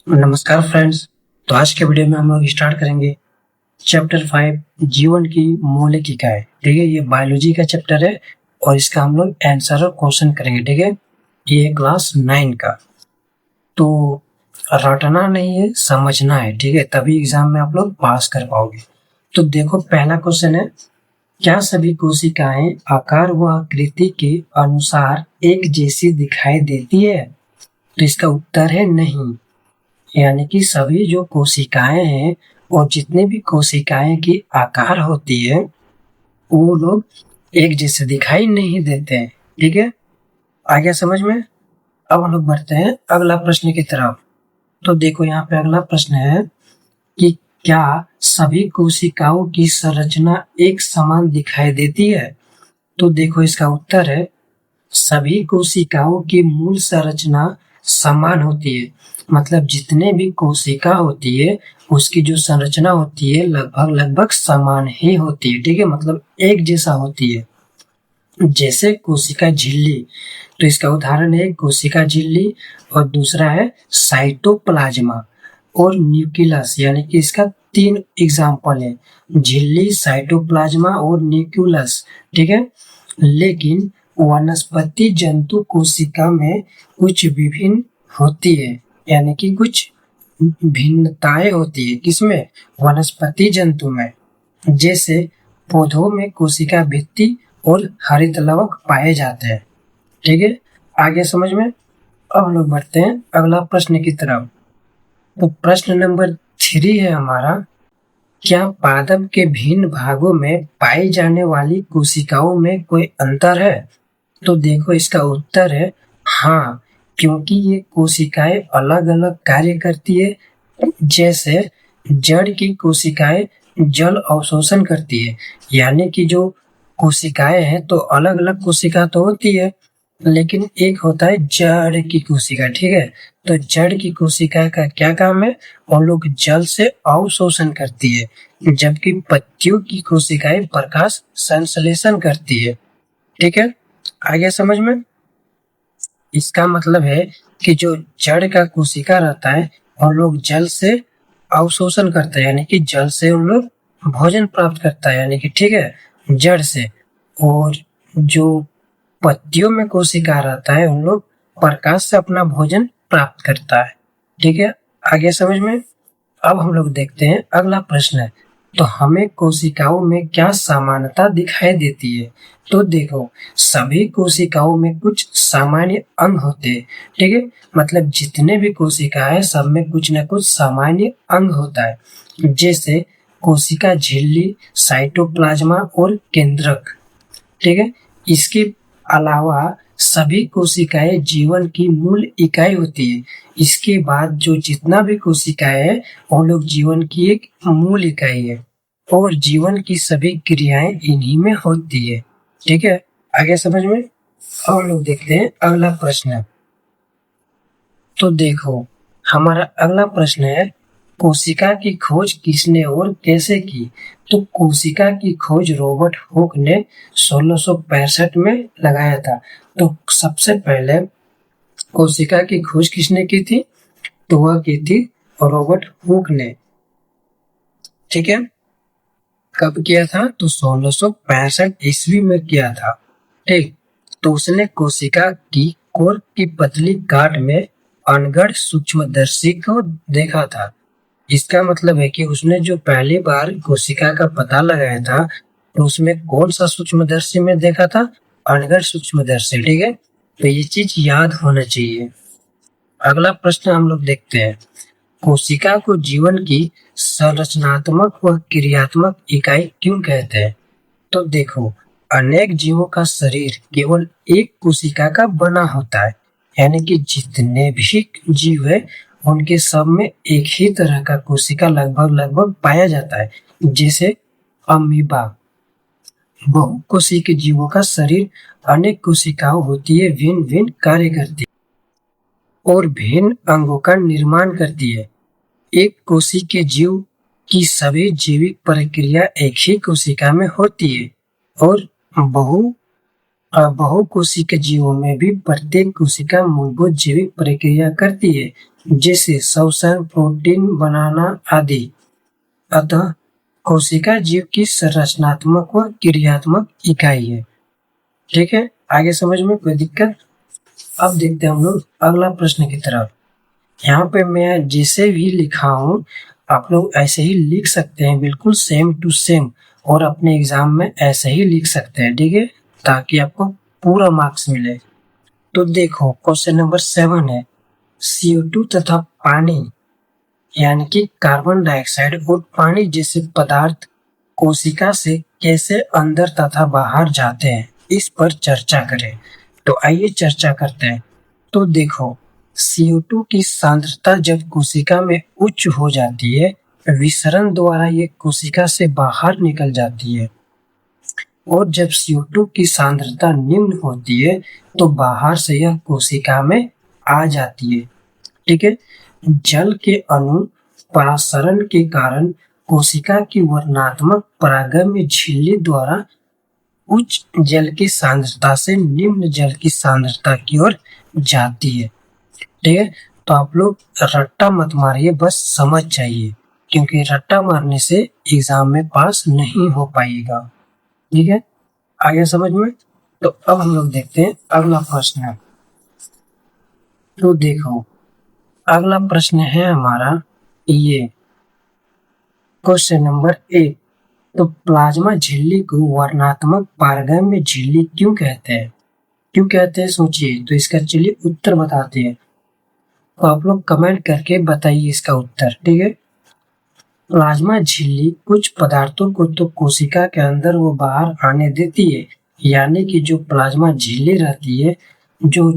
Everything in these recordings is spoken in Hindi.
नमस्कार फ्रेंड्स। तो आज के वीडियो में हम लोग स्टार्ट करेंगे चैप्टर 5 जीवन की मौलिक इकाई। ठीक है, ये बायोलॉजी का चैप्टर है और इसका हम लोग आंसर और क्वेश्चन करेंगे। ठीक है, ये क्लास 9 का। तो रटना नहीं है, समझना है। ठीक है, तभी एग्जाम में आप लोग पास कर पाओगे। तो देखो, पहला क्वेश्चन है, क्या सभी कोशिकाएं आकार व आकृति के अनुसार एक जैसी दिखाई देती है? तो इसका उत्तर है नहीं। यानी कि सभी जो कोशिकाएं हैं और जितने भी कोशिकाएं की आकार होती है वो लोग एक जैसे दिखाई नहीं देते हैं। ठीक है, आ गया समझ में? अब हम लोग बढ़ते हैं अगला प्रश्न की तरफ। तो देखो, यहाँ पे अगला प्रश्न है कि क्या सभी कोशिकाओं की संरचना एक समान दिखाई देती है? तो देखो, इसका उत्तर है सभी कोशिकाओं की मूल संरचना समान होती है। मतलब जितने भी कोशिका होती है उसकी जो संरचना होती है लगभग लगभग समान ही होती है। ठीक है, मतलब एक जैसा होती है। जैसे कोशिका झिल्ली, तो इसका उदाहरण है कोशिका झिल्ली और दूसरा है साइटोप्लाज्मा और न्यूक्लियस। यानी कि इसका 3 एग्जाम्पल है, झिल्ली, साइटोप्लाज्मा और न्यूक्लियस। ठीक है, लेकिन वनस्पति जंतु कोशिका में कुछ विभिन्न होती है। यानी कि कुछ भिन्नताएं होती है। किसमें? वनस्पति जंतु में। जैसे पौधों में कोशिका भित्ति और हरित लवक पाए जाते हैं। ठीक है, आगे समझ में? अब हम लोग बढ़ते हैं अगला प्रश्न की तरफ। तो प्रश्न नंबर 3 है हमारा, क्या पादप के भिन्न भागों में पाई जाने वाली कोशिकाओं में कोई अंतर है? तो देखो, इसका उत्तर है हाँ, क्योंकि ये कोशिकाएं अलग अलग कार्य करती है। जैसे जड़ की कोशिकाएं जल अवशोषण करती है। यानी कि जो कोशिकाएं हैं, तो अलग अलग कोशिका तो होती है, लेकिन एक होता है जड़ की कोशिका। ठीक है, तो जड़ की कोशिका का क्या काम है? उन लोग जल से अवशोषण करती है, जबकि पत्तियों की कोशिकाएं प्रकाश संश्लेषण करती है। ठीक है, आगे समझ में? इसका मतलब है कि जो जड़ का कोशिका रहता है उन लोग जल से अवशोषण करते हैं। यानी कि जल से उन लोग भोजन प्राप्त करता है। यानी कि ठीक है, जड़ से। और जो पत्तियों में कोशिका रहता है उन लोग प्रकाश से अपना भोजन प्राप्त करता है। ठीक है, आगे समझ में? अब हम लोग देखते हैं अगला प्रश्न है, तो हमें कोशिकाओं में क्या समानता दिखाई देती है? तो देखो, सभी कोशिकाओं में कुछ सामान्य अंग होते हैं। ठीक है, मतलब जितने भी कोशिका है सब में कुछ न कुछ सामान्य अंग होता है। जैसे कोशिका झिल्ली, साइटोप्लाज्मा और केंद्रक। ठीक है, इसके अलावा सभी कोशिकाएं जीवन की मूल इकाई होती है। इसके बाद जो जितना भी कोशिकाएं है वो लोग जीवन की एक मूल इकाई है और जीवन की सभी क्रियाएं इन्हीं में होती है। ठीक है, आगे समझ में? अब हम लोग देखते हैं अगला प्रश्न। तो देखो, हमारा अगला प्रश्न है, कोशिका की खोज किसने और कैसे की? तो कोशिका की खोज रॉबर्ट हुक ने 1665 में लगाया था। तो सबसे पहले कोशिका की खोज किसने की थी? तो वह की थी रॉबर्ट हुक ने। ठीक है, कब किया था? तो 1665 ईस्वी में किया था। ठीक, तो उसने कोशिका की कोर की पतली गांठ में अनगढ़ सूक्ष्मदर्शी को देखा था। इसका मतलब है कि उसने जो पहली बार कोशिका का पता लगाया था तो उसमें कौन सा सूक्ष्मदर्शी में देखा था? अनगढ़ सूक्ष्मदर्शी। ठीक है, तो ये चीज याद होना चाहिए। अगला प्रश्न हम लोग देखते हैं, कोशिका को जीवन की संरचनात्मक व क्रियात्मक इकाई क्यों कहते हैं? तो देखो, अनेक जीवों का शरीर केवल एक कोशिका का बना होता है। यानी कि जितने भी जीव है उनके सब में एक ही तरह का कोशिका लगभग लगभग पाया जाता है। जैसे अमीबा, बहुकोशिकीय जीवों का शरीर अनेक कोशिकाओं होती है, भिन्न भिन्न कार्य करती है और भिन्न अंगों का निर्माण करती है। एक कोशिकीय जीव की सभी जैविक प्रक्रिया एक ही कोशिका में होती है और बहु बहुकोशिकीय जीवों में भी प्रत्येक कोशिका मूलभूत जैविक प्रक्रिया करती है, जैसे श्वसन, प्रोटीन बनाना आदि। अतः कोशिका जीव की संरचनात्मक व क्रियात्मक इकाई है। ठीक है, आगे समझ में कोई दिक्कत? अब देखते हैं हम लोग अगला प्रश्न की तरफ। यहाँ पे मैं जैसे भी लिखा हूँ आप लोग ऐसे ही लिख सकते हैं, बिल्कुल सेम टू सेम, और अपने एग्जाम में ऐसे ही लिख सकते हैं। ठीक है, ताकि आपको पूरा मार्क्स मिले। तो देखो क्वेश्चन नंबर 7 है, CO2 तथा पानी यानी कि कार्बन डाइऑक्साइड और पानी जैसे पदार्थ कोशिका से कैसे अंदर तथा बाहर जाते हैं, इस पर चर्चा करें। तो आइए चर्चा करते हैं। तो देखो CO2 की सांद्रता जब कोशिका में उच्च हो जाती है, विसरण द्वारा ये कोशिका से बाहर निकल जाती है, और जब CO2 की सांद्रता निम्न होती है तो बाहर से यह कोशिका में आ जाती है। ठीक है, जल के अणु परासरण के कारण कोशिका की वर्णनात्मक परागम्य झिल्ली द्वारा उच्च जल की सांद्रता से निम्न जल की सांद्रता की ओर जाती है। ठीक है, तो आप लोग रट्टा मत मारिए, बस समझ चाहिए, क्योंकि रट्टा मारने से एग्जाम में पास नहीं हो पाएगा। ठीक है, आगे समझ में। तो अब हम लोग देखते हैं अगला प्रश्न है। तो देखो अगला प्रश्न है हमारा ये क्वेश्चन नंबर 1। तो प्लाज्मा झिल्ली को वर्णनात्मक पारगम्य झिल्ली क्यों कहते हैं? क्यों कहते हैं सोचिए। तो इसका चलिए उत्तर बताते हैं। तो आप लोग कमेंट करके बताइए इसका उत्तर। ठीक है, प्लाज्मा झिल्ली कुछ पदार्थों को तो कोशिका के अंदर वो बाहर आने देती है, यानी कि जो प्लाज्मा झिल्ली रहती है, जो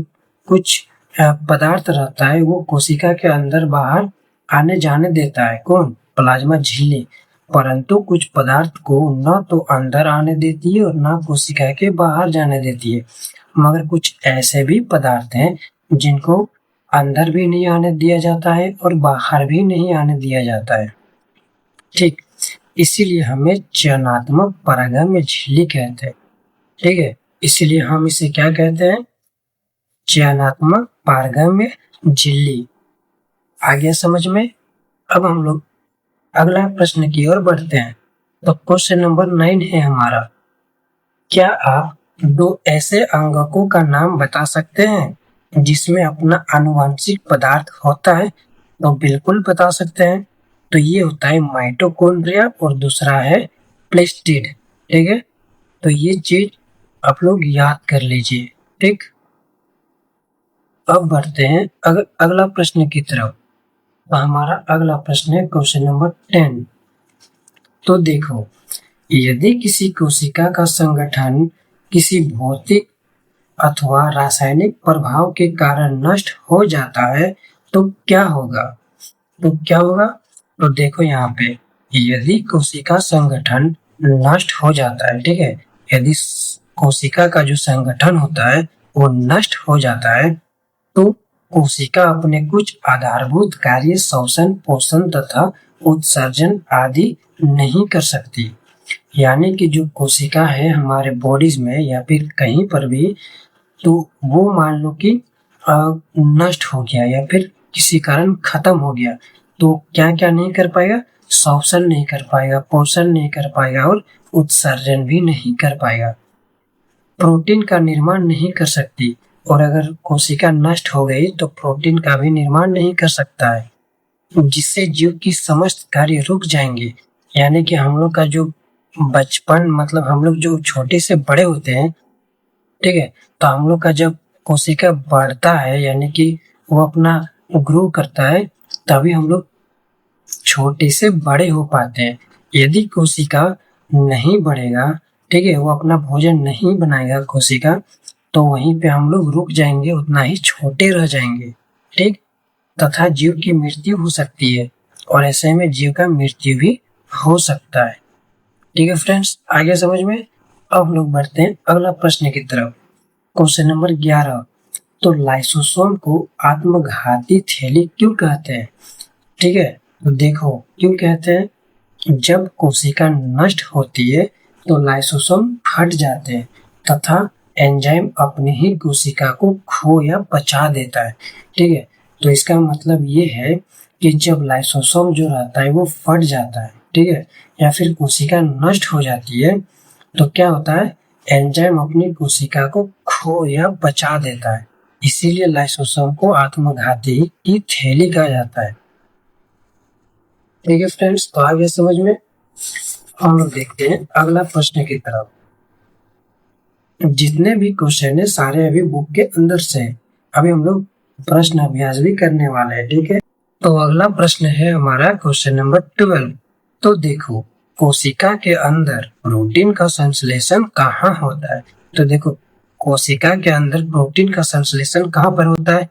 कुछ पदार्थ रहता है वो कोशिका के अंदर बाहर आने जाने देता है। कौन? प्लाज्मा झिल्ली। परंतु कुछ पदार्थ को न तो अंदर आने देती है और न कोशिका के बाहर जाने देती है। मगर कुछ ऐसे भी पदार्थ हैं जिनको अंदर भी नहीं आने दिया जाता है और बाहर भी नहीं आने दिया जाता है। ठीक, इसीलिए हमें चयनात्मक पारगम्य झिल्ली कहते हैं। ठीक है, इसीलिए हम इसे क्या कहते हैं? चयनात्मक पारगम्य झिल्ली। आ गया समझ में? अब हम लोग अगला प्रश्न की ओर बढ़ते हैं। तो क्वेश्चन नंबर 9 है हमारा, क्या आप दो ऐसे अंगकों का नाम बता सकते हैं जिसमें अपना आनुवंशिक पदार्थ होता है? तो बिल्कुल बता सकते हैं। तो ये होता है माइटोकॉन्ड्रिया और दूसरा है प्लेस्टिड। ठीक है, तो ये चीज आप लोग याद कर लीजिए। ठीक, अब बढ़ते हैं अगला प्रश्न की तरफ। तो हमारा अगला प्रश्न है क्वेश्चन नंबर 10। तो देखो, यदि किसी कोशिका का संगठन किसी भौतिक अथवा रासायनिक प्रभाव के कारण नष्ट हो जाता है तो क्या होगा? तो क्या होगा? तो देखो यहाँ पे, यदि कोशिका संगठन नष्ट हो जाता है, ठीक है, यदि कोशिका का जो संगठन होता है वो नष्ट हो जाता है, तो कोशिका अपने कुछ आधारभूत कार्य श्वसन, पोषण तथा उत्सर्जन आदि नहीं कर सकती। यानी कि जो कोशिका है हमारे बॉडीज में या फिर कहीं पर भी, तो वो मान लो कि नष्ट हो गया या फिर किसी कारण खत्म हो गया, तो क्या क्या नहीं कर पाएगा? श्वसन नहीं कर पाएगा, पोषण नहीं कर पाएगा और उत्सर्जन भी नहीं कर पाएगा। प्रोटीन का निर्माण नहीं कर सकती, और अगर कोशिका नष्ट हो गई तो प्रोटीन का भी निर्माण नहीं कर सकता है, जिससे जीव की समस्त कार्य रुक जाएंगे। यानी कि हम लोग का जो बचपन, मतलब हम लोग जो छोटे से बड़े होते हैं, ठीक है, तो हम लोग का जब कोशिका बढ़ता है यानी कि वो अपना ग्रो करता है, तभी हम लोग छोटे से बड़े हो पाते हैं। यदि कोशिका नहीं बढ़ेगा, ठीक है, वो अपना भोजन नहीं बनाएगा कोशिका, तो वहीं पे हम लोग रुक जाएंगे, उतना ही छोटे रह जाएंगे। ठीक, तथा जीव की मृत्यु हो सकती है, और ऐसे में जीव का मृत्यु भी हो सकता है। ठीक है फ्रेंड्स, आगे समझ में। अब हम लोग बढ़ते हैं अगला प्रश्न की तरफ। Question number 11। तो लाइसोसोम को आत्मघाती थैली क्यों कहते हैं? ठीक है, तो देखो क्यों कहते हैं। जब कोशिका नष्ट होती है तो लाइसोसोम फट जाते हैं तथा एंजाइम अपनी ही कोशिका को खो या पचा देता है। ठीक है, तो इसका मतलब ये है कि जब लाइसोसोम जो रहता है वो फट जाता है, ठीक है, या फिर कोशिका नष्ट हो जाती है, तो क्या होता है, एंजाइम अपनी कोशिका को खो या पचा देता है। इसीलिए लाइसोसोम को आत्मघाती की थैली कहा जाता है। ठीक है फ्रेंड्स, तो आ गया समझ में। हम लोग देखते हैं अगला प्रश्न की तरफ। जितने भी क्वेश्चन है सारे अभी बुक के अंदर से हैं। अभी हम लोग प्रश्न अभ्यास भी करने वाले हैं। ठीक है, तो अगला प्रश्न है हमारा क्वेश्चन नंबर 12। तो देखो, कोशिका के अंदर प्रोटीन का संश्लेषण कहाँ होता है? तो देखो, कोशिका के अंदर प्रोटीन का संश्लेषण कहाँ पर होता है?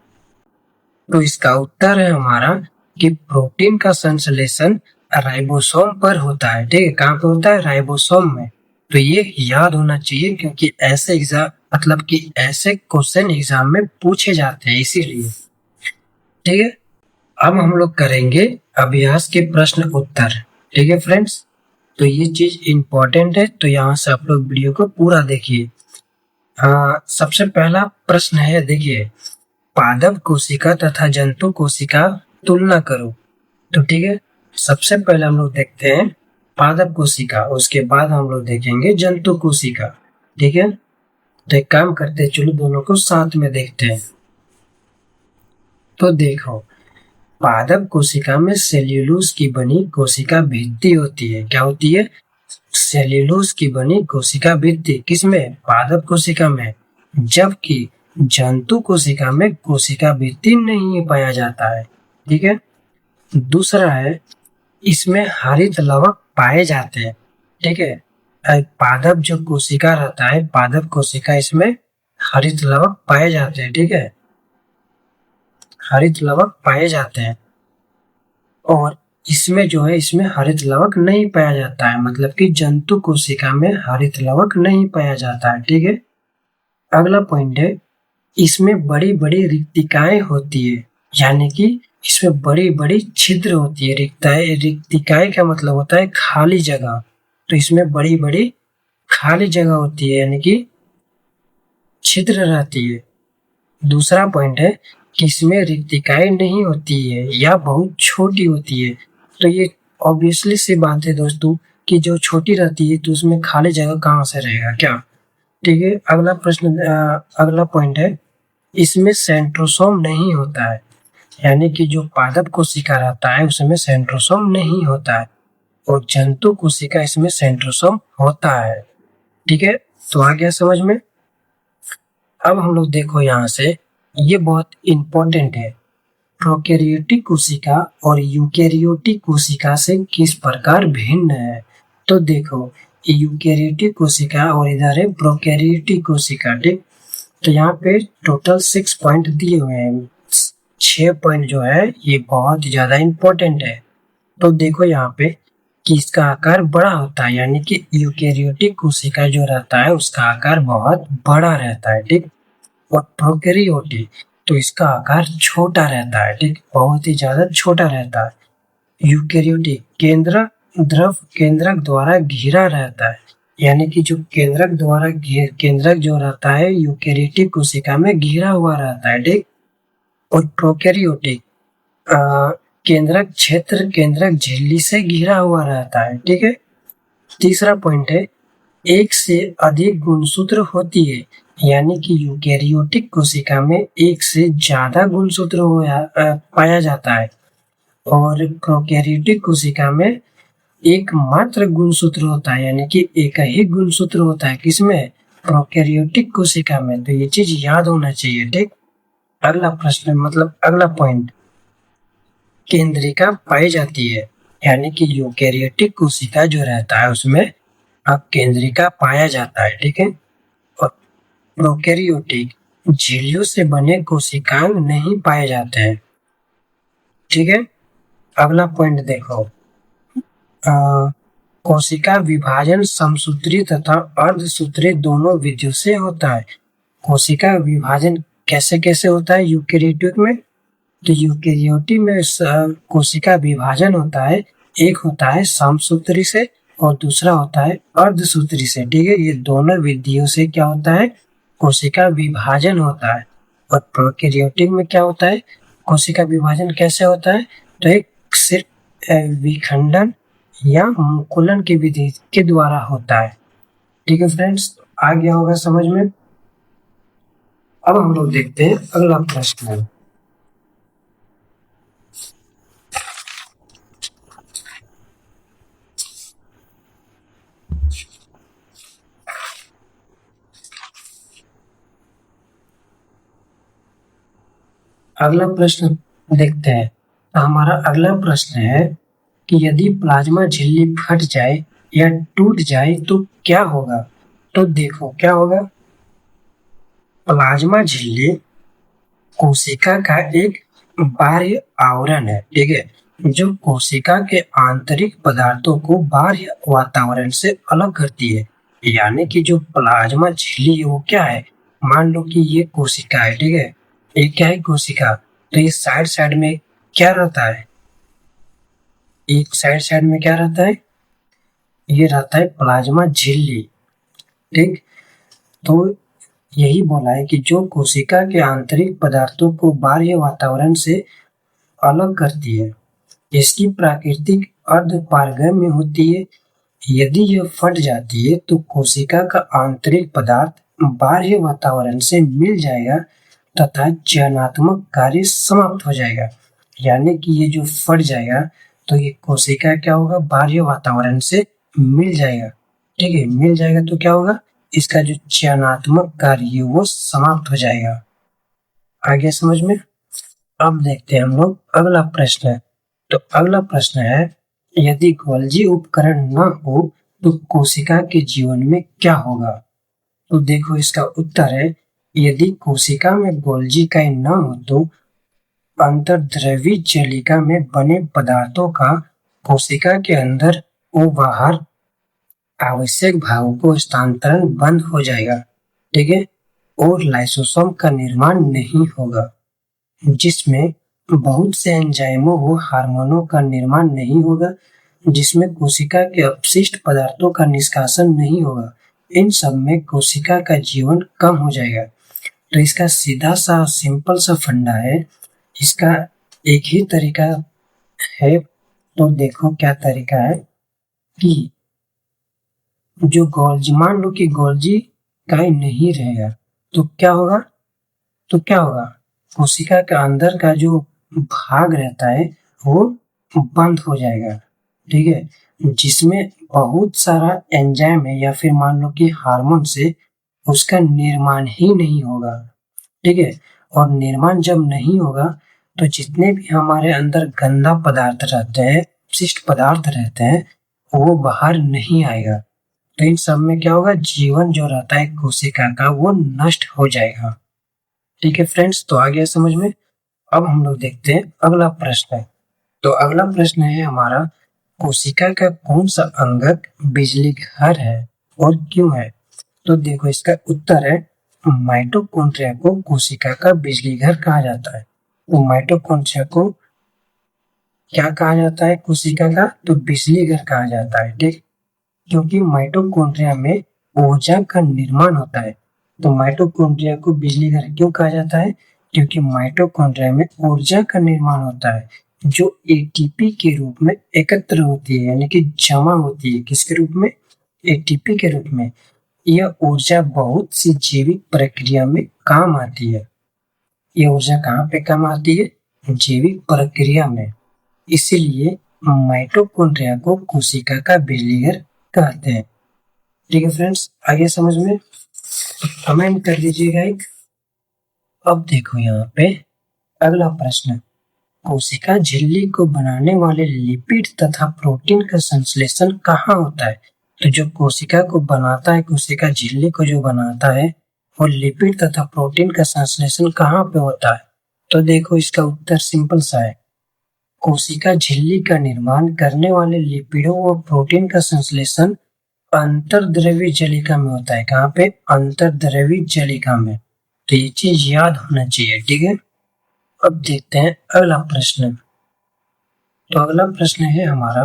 तो इसका उत्तर है हमारा कि प्रोटीन का संश्लेषण राइबोसोम पर होता है। ठीक है, कहाँ पर होता है? राइबोसोम में। तो ये याद होना चाहिए, क्योंकि ऐसे एग्जाम मतलब कि ऐसे क्वेश्चन एग्जाम में पूछे जाते हैं, इसीलिए। ठीक है, अब हम लोग करेंगे अभ्यास के प्रश्न उत्तर। ठीक है फ्रेंड्स, तो ये चीज इम्पोर्टेंट है, तो यहाँ से आप लोग वीडियो को पूरा देखिए। सबसे पहला प्रश्न है, देखिए, पादप कोशिका तथा जंतु कोशिका तुलना करो। तो ठीक है, सबसे पहले हम लोग देखते हैं पादप कोशिका, उसके बाद हम लोग देखेंगे जंतु कोशिका। ठीक है, तो एक काम करते हैं, चलो दोनों को साथ में देखते हैं। तो देखो, पादप कोशिका में सेल्यूलोज की बनी कोशिका भित्ति होती है। क्या होती है? सेल्यूलोज की बनी कोशिका भित्ति। किसमें? पादप कोशिका में। जबकि जंतु कोशिका में कोशिका भित्ति नहीं पाया जाता है। ठीक है, दूसरा है, इसमें हरित लवक पाए जाते हैं। ठीक है, पादप जो कोशिका रहता है, पादप कोशिका, इसमें हरित लवक पाए जाते हैं। ठीक है, हरित लवक पाए जाते हैं, और इसमें जो है, इसमें हरित लवक नहीं पाया जाता है, मतलब कि जंतु कोशिका में हरित लवक नहीं पाया जाता है। ठीक है, अगला पॉइंट है, इसमें बड़ी बड़ी रिक्तिकाएं होती है, यानी कि इसमें बड़ी बड़ी छिद्र होती है। रिक्तिकाएं का मतलब होता है खाली जगह, तो इसमें बड़ी बड़ी खाली जगह होती है, यानी कि छिद्र रहती है। दूसरा पॉइंट है कि इसमें रिक्तिकाएं नहीं होती है या बहुत छोटी होती है। तो ये ऑब्वियसली सी बात है दोस्तों कि जो छोटी रहती है तो उसमें खाली जगह कहाँ से रहेगा क्या? ठीक है, अगला प्रश्न, अगला पॉइंट है, इसमें सेंट्रोसोम नहीं होता है, यानी कि जो पादप कोशिका रहता है उसमें सेंट्रोसोम नहीं होता है, और जंतु कोशिका इसमें सेंट्रोसोम होता है। ठीक है, तो आ गया समझ में। अब हम लोग देखो यहाँ से, ये बहुत इंपॉर्टेंट है, प्रोकैरियोटिक कोशिका और यूकैरियोटिक कोशिका से किस प्रकार भिन्न है। तो देखो, यूकैरियोटिक कोशिका और इधर है प्रोकैरियोटिक कोशिका। ठीक, तो यहाँ पे टोटल 6 पॉइंट दिए हुए हैं। 6 पॉइंट जो है ये बहुत ज्यादा इंपॉर्टेंट है। तो देखो यहाँ पे कि इसका आकार बड़ा होता है, यानी कि यूकैरियोटिक कोशिका जो रहता है उसका आकार बहुत बड़ा रहता है। ठीक, और प्रोकैरियोटिक तो इसका आकार छोटा रहता है। ठीक, बहुत ही ज्यादा छोटा रहता है। यूकैरियोटिक द्रव केंद्रक द्वारा घिरा रहता है, यानी कि जो केंद्रक जो रहता है यूकैरियोटिक कोशिका में घिरा हुआ रहता है। ठीक, और प्रोकैरियोटिक केंद्रक क्षेत्र केंद्रक झिल्ली से घिरा हुआ रहता है। ठीक है, तीसरा पॉइंट है, एक से अधिक गुणसूत्र होती है, यानी कि यूकैरियोटिक कोशिका में एक से ज्यादा गुणसूत्र पाया जाता है, और प्रोकैरियोटिक कोशिका में एक मात्र गुणसूत्र होता है, यानी कि एक ही गुणसूत्र होता है। किसमें? प्रोकैरियोटिक कोशिका में। तो ये चीज याद होना चाहिए। ठीक, अगला प्रश्न मतलब अगला पॉइंट, केंद्रिका पाई जाती है, यानी कि यूकैरियोटिक कोशिका जो रहता है उसमें अब केंद्रिका पाया जाता है। ठीक है, और प्रोकैरियोटिक झिल्लियों से बने कोशिकांग नहीं पाए जाते हैं। ठीक है, अगला पॉइंट देखो, कोशिका विभाजन समसूत्री तथा अर्धसूत्री दोनों विधियों से होता है। कोशिका विभाजन कैसे कैसे होता है यूकैरियोटिक में? तो यूकैरियोटिक में कोशिका विभाजन होता है, एक होता है समसूत्री से और दूसरा होता है अर्धसूत्री से। ठीक है, ये दोनों विधियों से क्या होता है? कोशिका विभाजन होता है। और प्रोकैरियोटिक में क्या होता है, कोशिका विभाजन कैसे होता है, तो एक सिर्फ विखंडन या मुकुलन की विधि के द्वारा होता है। ठीक है फ्रेंड्स, आ गया होगा समझ में। अब हम लोग देखते हैं अगला प्रश्न। अगला प्रश्न देखते हैं। तो हमारा अगला प्रश्न है कि यदि प्लाज्मा झिल्ली फट जाए या टूट जाए तो क्या होगा। तो देखो क्या होगा, प्लाज्मा झिल्ली कोशिका का एक बाह्य आवरण है, ठीक है, जो कोशिका के आंतरिक पदार्थों को बाह्य वातावरण से अलग करती है। यानी कि जो प्लाज्मा झिल्ली है वो क्या है, मान लो कि ये कोशिका है, ठीक है, ये क्या है कोशिका, तो ये साइड साइड में क्या रहता है, एक साइड साइड में क्या रहता है, ये रहता है प्लाज्मा झिल्ली। ठीक, तो यही बोला है कि जो कोशिका के आंतरिक पदार्थों को बाह्य वातावरण से अलग करती है, इसकी प्राकृतिक अर्धपारगम्य होती है। यदि यह फट जाती है तो कोशिका का आंतरिक पदार्थ बाह्य वातावरण से मिल जाएगा तथा चयनात्मक कार्य समाप्त हो जाएगा। यानी कि ये जो फट जाएगा तो ये कोशिका क्या होगा, बाह्य वातावरण से मिल जाएगा। ठीक है, मिल जाएगा तो क्या होगा, इसका जो चयनात्मक कार्य है वो समाप्त हो जाएगा। आगे समझ में। अब देखते हैं हम लोग अगला प्रश्न है। तो अगला प्रश्न है, यदि गोल्जी उपकरण न हो तो कोशिका के जीवन में क्या होगा। तो देखो इसका उत्तर है, यदि कोशिका में गोल्जी इकाई न हो तो अंतर्द्रवी जलिका में बने पदार्थों का कोशिका के अंदर व बाहर आवश्यक भागों को स्थानांतरण बंद हो जाएगा। ठीक है, और लाइसोसोम का निर्माण नहीं होगा, जिसमें बहुत से एंजाइमों व हार्मोनों का निर्माण नहीं होगा, जिसमें कोशिका के अपशिष्ट पदार्थों का निष्कासन नहीं होगा। इन सब में कोशिका का जीवन कम हो जाएगा। तो इसका सीधा सा सिंपल सा फंडा है, इसका एक ही तरीका है। तो देखो क्या तरीका है कि जो गोल्जी, मान लो कि गोल्जी इकाई नहीं रहेगा तो क्या होगा, तो क्या होगा, कोशिका के अंदर का जो भाग रहता है वो बंद हो जाएगा। ठीक है, जिसमें बहुत सारा एंजाइम है या फिर मान लो कि हार्मोन से उसका निर्माण ही नहीं होगा। ठीक है, और निर्माण जब नहीं होगा तो जितने भी हमारे अंदर गंदा पदार्थ रहते हैं, अपशिष्ट पदार्थ रहते हैं, वो बाहर नहीं आएगा। तो इन सब में क्या होगा, जीवन जो रहता है कोशिका का वो नष्ट हो जाएगा। ठीक है फ्रेंड्स, तो आ गया समझ में। अब हम लोग देखते हैं अगला प्रश्न है। तो अगला प्रश्न है हमारा, कोशिका का कौन सा अंगक बिजली घर है और क्यों है। तो देखो इसका उत्तर है, माइटोकॉन्ड्रिया को कोशिका का बिजली घर कहा जाता है। तो माइटोकॉन्ड्रिया को क्या कहा जाता है, कोशिका का तो बिजली घर कहा जाता है। ठीक, क्योंकि माइटोकॉन्ड्रिया में ऊर्जा का निर्माण होता है। तो माइटोकॉन्ड्रिया को बिजली घर क्यों कहा जाता है, क्योंकि माइटोकॉन्ड्रिया में ऊर्जा का निर्माण होता है जो एटीपी के रूप में एकत्र होती है, यानी कि जमा होती है। किसके रूप में, एटीपी के रूप में। यह ऊर्जा बहुत सी जैविक प्रक्रिया में काम आती है। यह ऊर्जा कहाँ पे काम आती है, जैविक प्रक्रिया में। इसीलिए माइटोकॉन्ड्रिया को कोशिका का बिजली घर कहते हैं। ठीक है फ्रेंड्स, आगे समझ में, कमेंट कर दीजिएगा एक। अब देखो यहाँ पे अगला प्रश्न, कोशिका झिल्ली को बनाने वाले लिपिड तथा प्रोटीन का संश्लेषण कहाँ होता है। तो जो कोशिका को बनाता है, कोशिका झिल्ली को जो बनाता है, वो लिपिड तथा प्रोटीन का संश्लेषण कहाँ पे होता है। तो देखो इसका उत्तर सिंपल सा है, कोशिका झिल्ली का निर्माण करने वाले लिपिडों व प्रोटीन का संश्लेषण अंतर्द्रवी जलिका में होता है। कहाँ पे, अंतर्द्रवी जलिका में। तो ये चीज याद होना चाहिए। ठीक है, अब देखते हैं अगला प्रश्न। तो अगला प्रश्न है हमारा,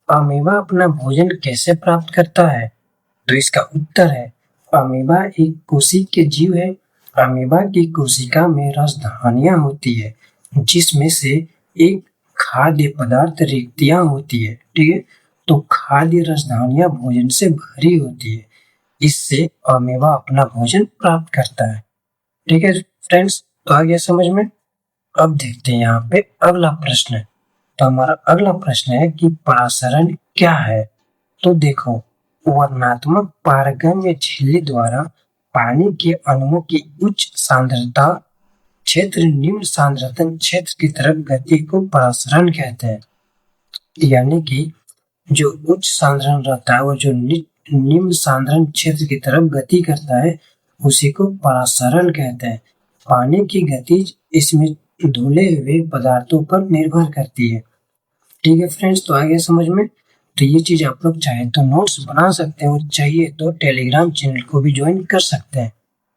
अमीबा अपना भोजन कैसे प्राप्त करता है। तो इसका उत्तर है, अमीबा एक कोशिकीय जीव है। अमीबा की कोशिका में रसधानियां होती है, जिसमें से एक खाद्य पदार्थ रिक्तियां होती है। ठीक है, तो खाद्य रसधानियां भोजन से भरी होती है, इससे अमीबा अपना भोजन प्राप्त करता है। ठीक है फ्रेंड्स, तो आ गया समझ में। अब देखते हैं यहाँ पे अगला प्रश्न। तो हमारा अगला प्रश्न है कि परासरण क्या है। तो देखो, वर्णनात्मक पारगम्य झिल्ली द्वारा पानी के अणुओं की उच्च सांद्रता क्षेत्र निम्न सांद्रता क्षेत्र की तरफ गति को परासरण कहते हैं। यानी कि जो उच्च सांद्रण रहता है वो जो निम्न सांद्रण क्षेत्र की तरफ गति करता है उसी को परासरण कहते हैं। पानी की गति इसमें धुले हुए पदार्थों पर निर्भर करती है। ठीक है फ्रेंड्स, तो आगे समझ में। तो ये चीज आप लोग चाहें तो नोट्स बना सकते हैं और चाहिए तो टेलीग्राम चैनल को भी ज्वाइन कर सकते हैं।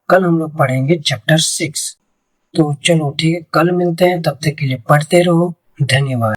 कल हम लोग पढ़ेंगे चैप्टर 6। तो चलो ठीक है, कल मिलते हैं, तब तक के लिए पढ़ते रहो। धन्यवाद।